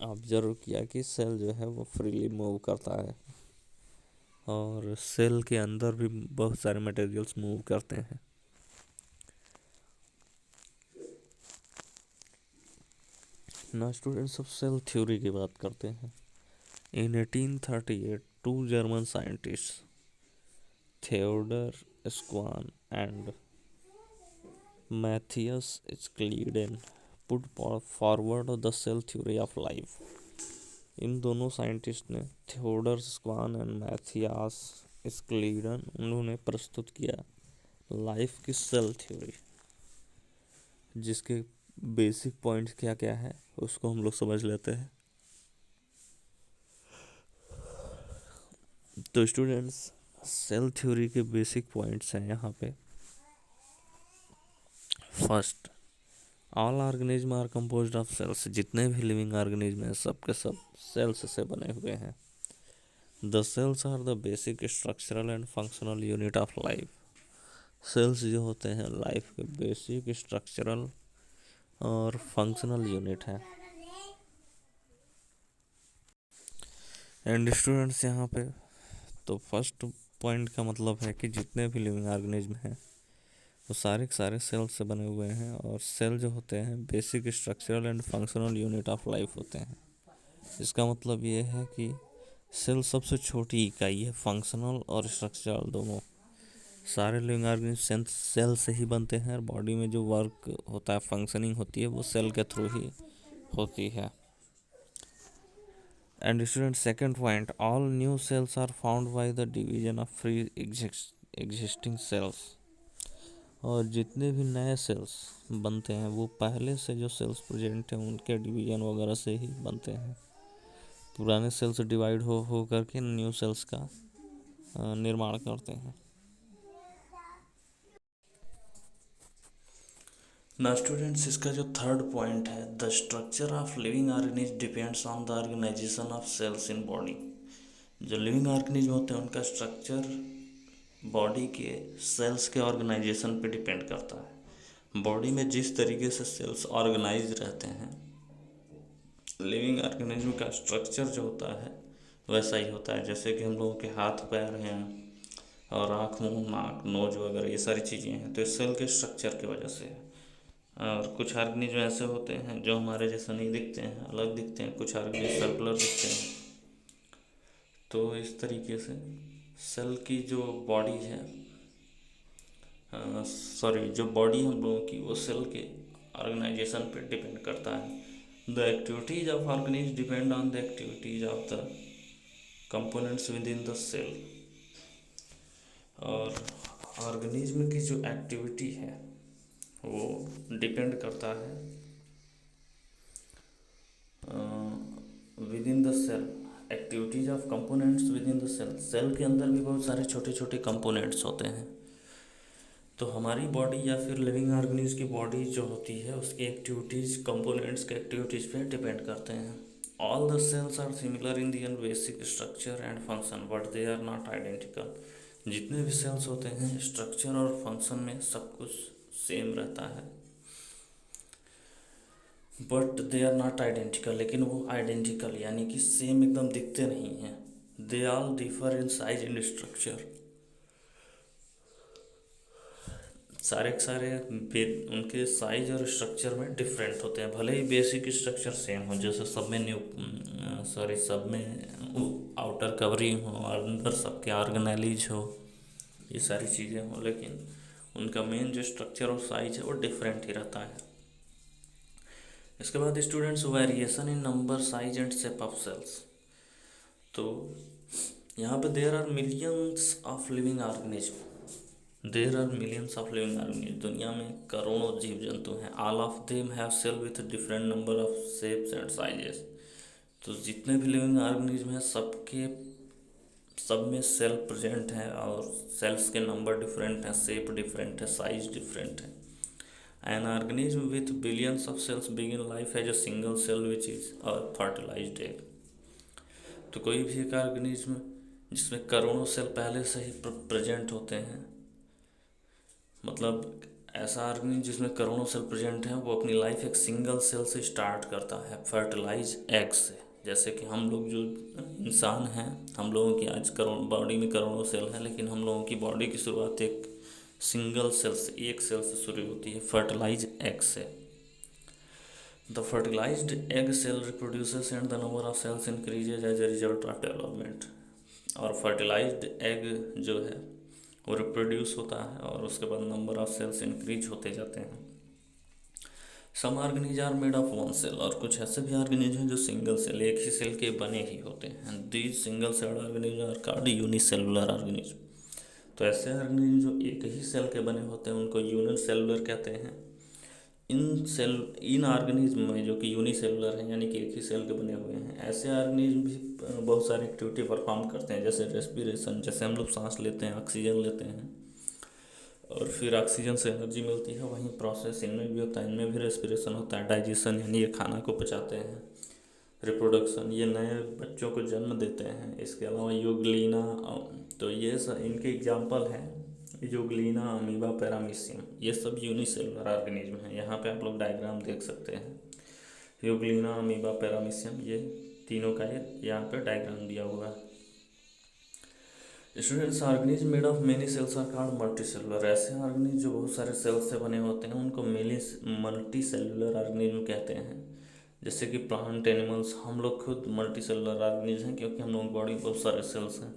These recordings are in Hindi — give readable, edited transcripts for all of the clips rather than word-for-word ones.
ऑब्जर्व किया कि सेल जो है वो फ्रीली मूव करता है और सेल के अंदर भी बहुत सारे मटेरियल्स मूव करते हैं। ना स्टूडेंट्स, अब सेल थ्योरी की बात करते हैं। In 1838 two German scientist Theodor Schwann and Matthias Schleiden put forward the cell theory of life. इन दोनों साइंटिस्ट ने, Theodor Schwann and Matthias Schleiden, उन्होंने प्रस्तुत किया लाइफ की सेल थ्योरी, जिसके बेसिक पॉइंट्स क्या क्या है उसको हम लोग समझ लेते हैं। तो स्टूडेंट्स, सेल थ्योरी के बेसिक पॉइंट्स हैं यहाँ पे। First, all organism are composed of cells. जितने भी लिविंग ऑर्गेनिज्म हैं सब के सब सेल्स से बने हुए हैं। The cells are the basic structural and functional unit of life. Cells जो होते हैं लाइफ के बेसिक स्ट्रक्चरल और फंक्शनल यूनिट है। एंड स्टूडेंट्स, यहाँ पे तो फर्स्ट पॉइंट का मतलब है कि जितने भी लिविंग ऑर्गेनिज्म हैं वो सारे के सारे सेल से बने हुए हैं, और सेल जो होते हैं basic structural and functional unit of life होते हैं। इसका मतलब ये है कि सेल सबसे छोटी इकाई है, फंक्शनल और स्ट्रक्चरल दोनों। सारे लिविंग ऑर्गेनिज्म सेल से ही बनते हैं, और बॉडी में जो वर्क होता है, फंक्शनिंग होती है, वो सेल के थ्रू ही होती है। And student, second point, all new cells are found by the division of pre existing cells. और जितने भी नए सेल्स बनते हैं वो पहले से जो सेल्स प्रेजेंट हैं उनके डिवीजन वगैरह से ही बनते हैं। पुराने सेल्स डिवाइड हो करके न्यू सेल्स का निर्माण करते हैं। ना स्टूडेंट्स, इसका जो थर्ड पॉइंट है, the structure of living organism depends on the organisation of cells in body. जो लिविंग ऑर्गेनिज्म होते हैं उनका स्ट्रक्चर बॉडी के सेल्स के ऑर्गेनाइजेशन पे डिपेंड करता है। बॉडी में जिस तरीके से सेल्स ऑर्गेनाइज रहते हैं, लिविंग ऑर्गेनिज्म का स्ट्रक्चर जो होता है वैसा ही होता है। जैसे कि हम लोगों के हाथ पैर हैं और आँख मुँह नाक नोज वगैरह ये सारी चीज़ें हैं, तो इस सेल के स्ट्रक्चर की वजह से है। और कुछ ऑर्गेनिज्म ऐसे होते हैं जो हमारे जैसा नहीं दिखते हैं, अलग दिखते हैं। कुछ ऑर्गेनिज्म सर्कुलर दिखते हैं। तो इस तरीके से सेल की जो बॉडी है, जो बॉडी हम लोगों की, वो सेल के ऑर्गेनाइजेशन पे डिपेंड करता है। The activities of organism depend on the activities of the components within the cell. और ऑर्गेनिज्म की जो एक्टिविटी है वो डिपेंड करता है within the cell. Activities of components within the cell. Cell के अंदर भी बहुत सारे छोटे छोटे कंपोनेंट्स होते हैं। तो हमारी बॉडी या फिर लिविंग ऑर्गेनिज्म की बॉडी जो होती है उसकी एक्टिविटीज़ कंपोनेंट्स के एक्टिविटीज़ पे डिपेंड करते हैं। All the cells are similar in the basic structure and function but they are not identical. जितने भी सेल्स होते हैं स्ट्रक्चर और फंक्शन में सब कुछ सेम रहता है, but they are not identical. लेकिन वो आइडेंटिकल यानी कि सेम एकदम दिखते नहीं हैं। They all differ in size and structure. सारे के सारे उनके साइज और स्ट्रक्चर में डिफरेंट होते हैं, भले ही बेसिक स्ट्रक्चर सेम हो। जैसे सब में आउटर कवरिंग हो और अंदर सबके ऑर्गेनेलिज हो, ये सारी चीज़ें हो, लेकिन उनका मेन जो स्ट्रक्चर और साइज है वो डिफरेंट ही रहता है। इसके बाद students, variation in number size and shape of cells. तो यहाँ पे there are millions of living organism. There are millions of living organism. दुनिया में करोड़ों जीव जंतु हैं। All of them have cell with different number of shapes and sizes. तो जितने भी लिविंग ऑर्गेनिज्म हैं सब में सेल प्रेजेंट है, और सेल्स के नंबर डिफरेंट हैं, शेप डिफरेंट है, साइज डिफरेंट है। An organism with billions of cells begin life as a single cell which is a fertilised egg. तो कोई भी एक ऑर्गेनिज्म जिसमें करोड़ों सेल पहले से ही प्रेजेंट होते हैं, मतलब ऐसा ऑर्गेनिज्म जिसमें करोड़ों सेल प्रेजेंट हैं, वो अपनी लाइफ एक सिंगल सेल से स्टार्ट करता है, फर्टिलाइज एग से। जैसे कि हम लोग जो इंसान हैं, हम लोगों की आज बॉडी में करोड़ों सेल हैं, लेकिन हम लोगों की बॉडी की शुरुआत एक सिंगल सेल से, एक सेल से शुरू होती है, फर्टिलाइज एग से। The fertilised egg cell reproduces and the number of cells increases as a result of development. और फर्टिलाइज्ड एग जो है वो रिप्रोड्यूस होता है और उसके बाद नंबर ऑफ सेल्स इंक्रीज होते जाते हैं। Some organisms are made of one cell, और कुछ ऐसे भी ऑर्गेनिज हैं जो सिंगल सेल, एक ही सेल के बने ही होते हैं। These single cell organism are called unicellular organism. तो ऐसे ऑर्गेनिज जो एक ही सेल के बने होते हैं उनको यूनिसेलुलर कहते हैं। इन ऑर्गेनिज्म में जो कि यूनिसेलुलर हैं, यानी कि एक ही सेल के बने हुए हैं, ऐसे ऑर्गेनिज्म भी बहुत सारी एक्टिविटी परफॉर्म करते हैं, जैसे रेस्पिरेशन, जैसे हम लोग सांस लेते हैं, ऑक्सीजन लेते हैं और फिर ऑक्सीजन से एनर्जी मिलती है, वहीं प्रोसेस इनमें भी होता है, इनमें भी रेस्पिरेशन होता है। डाइजेशन यानी ये खाना को पचाते हैं। रिप्रोडक्शन, ये नए बच्चों को जन्म देते हैं। इसके अलावा यूग्लिना, तो ये सब इनके एग्जाम्पल हैं, यूग्लिना, अमीबा, पैरामीशियम, ये सब यूनिसेलुलर ऑर्गेनिज्म हैं। यहाँ पे आप लोग डायग्राम देख सकते हैं, यूग्लिना, अमीबा, पैरामीशियम, ये तीनों का यहाँ पे डायग्राम दिया हुआ है। Students, organism made of many cells are called multicellular. ऐसे ऑर्गेनिज्म जो बहुत सारे सेल्स से बने होते हैं उनको मल्टी सेलुलर ऑर्गेनिज्म कहते हैं। जैसे कि प्लांट, एनिमल्स, हम लोग खुद मल्टी सेलुलर ऑर्गेनिज्म हैं क्योंकि हम लोगों की बॉडी बहुत सारे सेल्स हैं।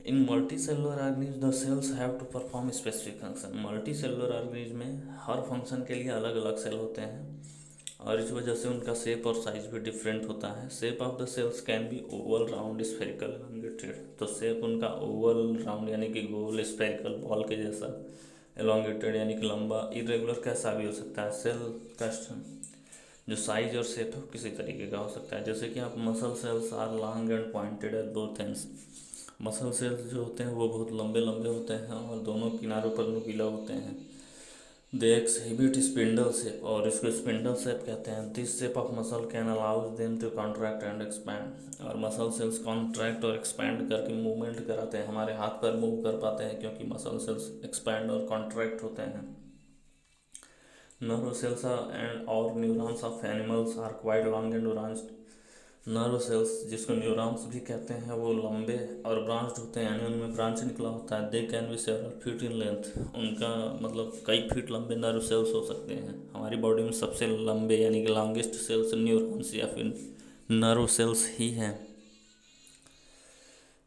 In multicellular organism the cells have to perform specific function. Multicellular organism में हर फंक्शन के लिए अलग अलग सेल होते हैं और इस वजह से उनका शेप और साइज भी डिफरेंट होता है। Shape of the cells can be oval, round, spherical, elongated. तो शेप उनका ओवल, राउंड यानी कि गोल, स्फेरिकल बॉल के जैसा, एलोंगेटेड यानी कि लंबा, इरेगुलर कैसा भी हो सकता है। सेल का जो साइज और शेप है किसी तरीके का हो सकता है। जैसे कि आप muscle cells are long and pointed at both ends. Muscle cells जो होते हैं वो बहुत लंबे लंबे होते हैं और दोनों किनारों पर नुकीला होते हैं। दे एक्सहिबिट स्पिंडल शेप, और इसको स्पिंडल शेप कहते हैं। This shape of muscle can allows them to contract and expand. और मसल सेल्स कॉन्ट्रैक्ट और एक्सपैंड करके मूवमेंट कराते हैं, हमारे हाथ पर मूव कर पाते हैं क्योंकि मसल सेल्स एक्सपैंड और कॉन्ट्रैक्ट होते हैं। नर्व सेल्स एंड और neurons of animals are quite long and branched. Nerve cells, जिसको न्यूरॉन्स भी कहते हैं, वो लंबे और ब्रांच्ड होते हैं, यानी उनमें ब्रांच निकला होता है। They can be several feet in length. उनका मतलब कई फीट लंबे नर्व सेल्स हो सकते हैं। हमारी बॉडी में सबसे लंबे यानी कि लॉन्गेस्ट सेल्स न्यूरॉन्स या फिर नर्व सेल्स ही हैं।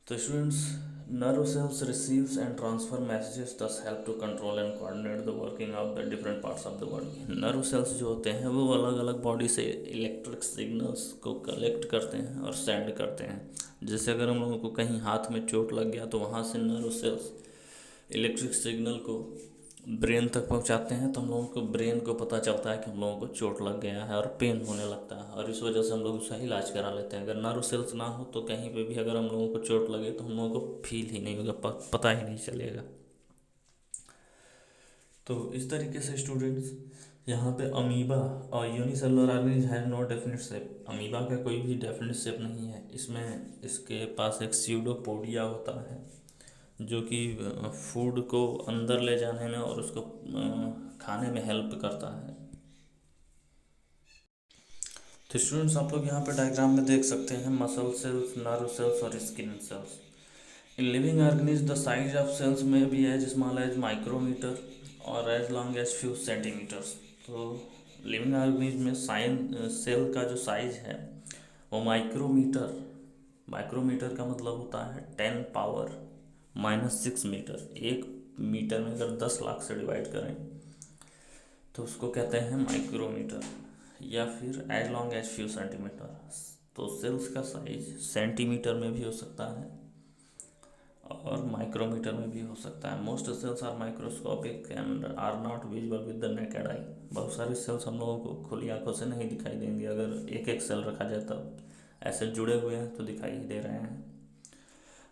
तो students, nerve cells receives and transfer messages, thus help to control and coordinate the working of the different parts of the body। nerve cells जो होते हैं वो अलग अलग बॉडी से इलेक्ट्रिक सिग्नल्स को कलेक्ट करते हैं और सेंड करते हैं। जैसे अगर हम लोगों को कहीं हाथ में चोट लग गया तो वहाँ से नर्व सेल्स इलेक्ट्रिक सिग्नल को ब्रेन तक पहुंचाते हैं, तो हम लोगों को ब्रेन को पता चलता है कि हम लोगों को चोट लग गया है और पेन होने लगता है, और इस वजह से हम लोग उसका इलाज करा लेते हैं। अगर नर्व सेल्स ना हो तो कहीं पे भी अगर हम लोगों को चोट लगे तो हम लोगों को फील ही नहीं होगा, पता ही नहीं चलेगा। तो इस तरीके से स्टूडेंट्स, यहाँ पे अमीबा और unicellular organism has no definite shape. Amoeba का कोई भी डेफिनेट शेप नहीं है। इसमें इसके पास एक स्यूडोपोडिया होता है जो कि फूड को अंदर ले जाने में और उसको खाने में हेल्प करता है। तो स्टूडेंट्स, आप लोग यहाँ पे डायग्राम में देख सकते हैं मसल सेल्स, नर्व सेल्स और skin cells. In living organism the size of cells may be as small as micrometer और as long as few centimeters. तो लिविंग ऑर्गेनिज्म में सेल का जो साइज है वो माइक्रोमीटर का मतलब होता है 10⁻⁻⁶ मीटर। 1 मीटर में अगर 10 लाख से डिवाइड करें तो उसको कहते हैं माइक्रोमीटर, या फिर as long as few centimetre. तो सेल्स का साइज सेंटीमीटर में भी हो सकता है और माइक्रोमीटर में भी हो सकता है। Most cells are microscopic and are not visible with the naked eye. बहुत सारे सेल्स हम लोगों को खुली आंखों से नहीं दिखाई देंगे, अगर एक एक सेल रखा जाए तब। ऐसे जुड़े हुए हैं तो दिखाई दे रहे हैं।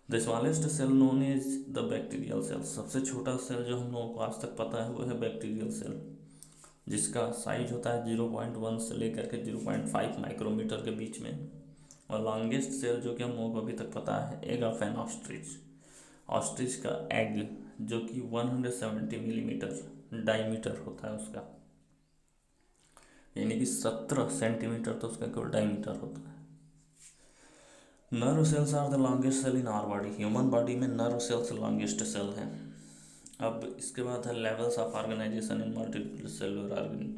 The smallest cell known is the bacterial cell. सबसे छोटा सेल जो हम लोगों को आज तक पता है वो है बैक्टीरियल सेल, जिसका साइज होता है 0.1 से लेकर के 0.5 माइक्रोमीटर के बीच में। और लॉन्गेस्ट सेल जो कि हम लोगों को अभी तक पता है, egg of N ostrich. Ostrich का एग जो कि 170 मिलीमीटर डायमीटर होता है उसका, यानी कि 17 सेंटीमीटर तो उसका केवल डायमीटर होता है। Nerve cells are the longest cell in our body. Human body में नर्व सेल्स लॉन्गेस्ट सेल है। अब इसके बाद है levels of organisation in multiple cellular organ.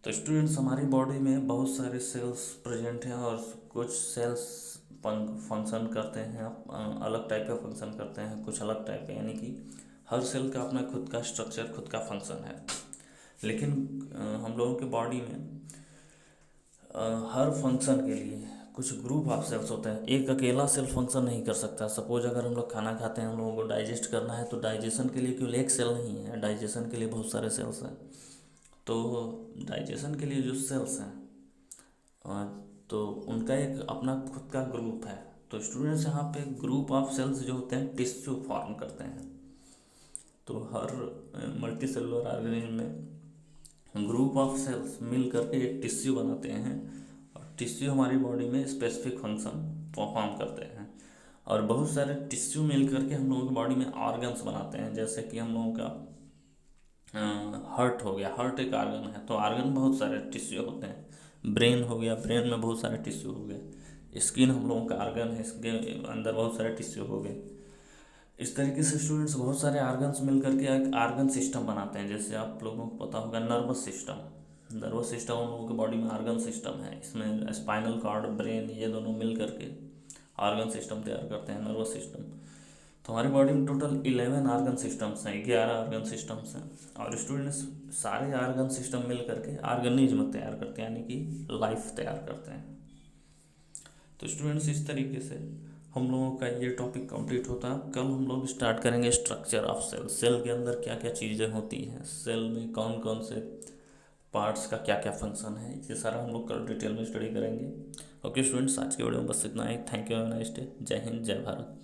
तो स्टूडेंट्स, हमारी बॉडी में बहुत सारे सेल्स प्रेजेंट हैं और कुछ सेल्स फंक्शन करते हैं, अलग टाइप का फंक्शन करते हैं, कुछ अलग टाइप का, यानी कि हर सेल का अपना खुद का स्ट्रक्चर, खुद का फंक्शन है। लेकिन हम लोगों के बॉडी में हर फंक्शन के लिए कुछ ग्रुप ऑफ सेल्स होते हैं। एक अकेला सेल फंक्शन नहीं कर सकता। सपोज अगर हम लोग खाना खाते हैं, हम लोगों को डाइजेस्ट करना है, तो डाइजेशन के लिए केवल एक सेल नहीं है, डाइजेशन के लिए बहुत सारे सेल्स हैं। तो डाइजेशन के लिए जो सेल्स हैं तो उनका एक अपना खुद का ग्रुप है। तो स्टूडेंट्स, यहाँ पे ग्रुप ऑफ सेल्स जो होते हैं टिश्यू फॉर्म करते हैं। तो हर मल्टी सेलुलर ऑर्गेनिज्म में ग्रुप ऑफ सेल्स मिल करके एक टिश्यू बनाते हैं, और टिश्यू हमारी बॉडी में स्पेसिफिक फंक्शन परफॉर्म करते हैं। और बहुत सारे टिश्यू मिल करके हम लोगों की बॉडी में ऑर्गन्स बनाते हैं। जैसे कि हम लोगों का हार्ट हो गया, हार्ट एक आर्गन है, तो आर्गन बहुत सारे टिश्यू होते हैं। ब्रेन हो गया, ब्रेन में बहुत सारे टिश्यू हो गए। स्किन हम लोगों का आर्गन है, इसके अंदर बहुत सारे टिश्यू हो गए। इस तरीके से स्टूडेंट्स बहुत सारे आर्गन्स मिल करके एक आर्गन सिस्टम बनाते हैं। जैसे आप लोगों को पता होगा नर्वस सिस्टम, नर्वस सिस्टम हम लोगों के बॉडी में आर्गन सिस्टम है। इसमें स्पाइनल कॉर्ड, ब्रेन, ये दोनों मिल करके आर्गन सिस्टम तैयार करते हैं, नर्वस सिस्टम। तो हमारी बॉडी में टोटल 11 आर्गन सिस्टम्स हैं, 11 आर्गन सिस्टम्स हैं। और स्टूडेंट्स, सारे आर्गन सिस्टम मिल करके ऑर्गेनिज्म तैयार करते हैं, यानी कि लाइफ तैयार करते हैं। तो स्टूडेंट्स, इस तरीके से हम लोगों का ये टॉपिक कंप्लीट होता है। कल हम लोग स्टार्ट करेंगे स्ट्रक्चर ऑफ सेल। सेल के अंदर क्या क्या चीज़ें होती हैं, सेल में कौन कौन से पार्ट्स का क्या क्या फंक्शन है, ये सारा हम लोग कल डिटेल में स्टडी करेंगे। ओके स्टूडेंट्स, आज के वीडियो में बस इतना ही। Thank you, have a nice day. जय हिंद, जय भारत।